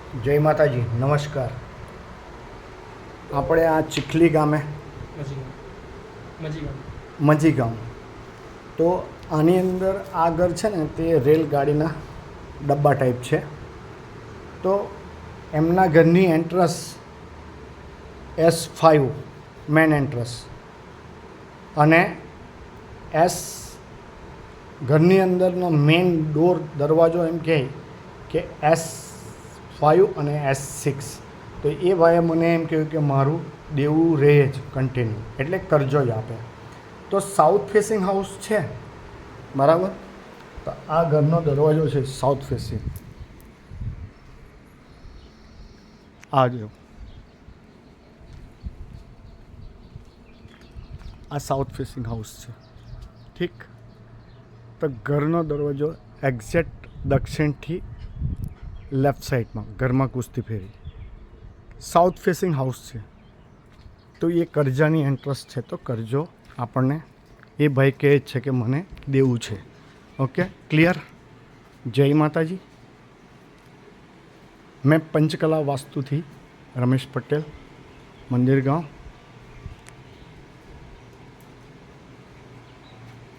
જય માતાજી, નમસ્કાર. આપણે આ ચીખલી ગામે મજી ગામ, તો આની અંદર આ ઘર છે ને તે રેલગાડીના ડબ્બા ટાઈપ છે. તો એમના ઘરની એન્ટ્રન્સ S5 મેન એન્ટ્રન્સ અને ઘરની અંદરનો મેઇન ડોર દરવાજો એમ કહે કે S5 અને S6. તો એ ભાઈએ મને એમ કહ્યું કે મારું દેવું રહે જ કન્ટિન્યુ, એટલે કરજો જ આપે. તો સાઉથ ફેસિંગ હાઉસ છે બરાબર. તો આ ઘરનો દરવાજો છે સાઉથ ફેસિંગ. આ જો આ સાઉથ ફેસિંગ હાઉસ છે, ઠીક. તો ઘરનો દરવાજો એક્ઝેક્ટ દક્ષિણથી લેફ્ટ સાઈડમાં ઘરમાં કુસ્તી ફેરી સાઉથ ફેસિંગ હાઉસ છે. તો એ કરજાની એન્ટ્રન્સ છે. તો કરજો આપણને એ ભાઈ કહે છે કે મને દેવું છે. Okay, clear. જય માતાજી. મેં પંચકલા વાસ્તુથી રમેશ પટેલ, મંદિર ગાંવ.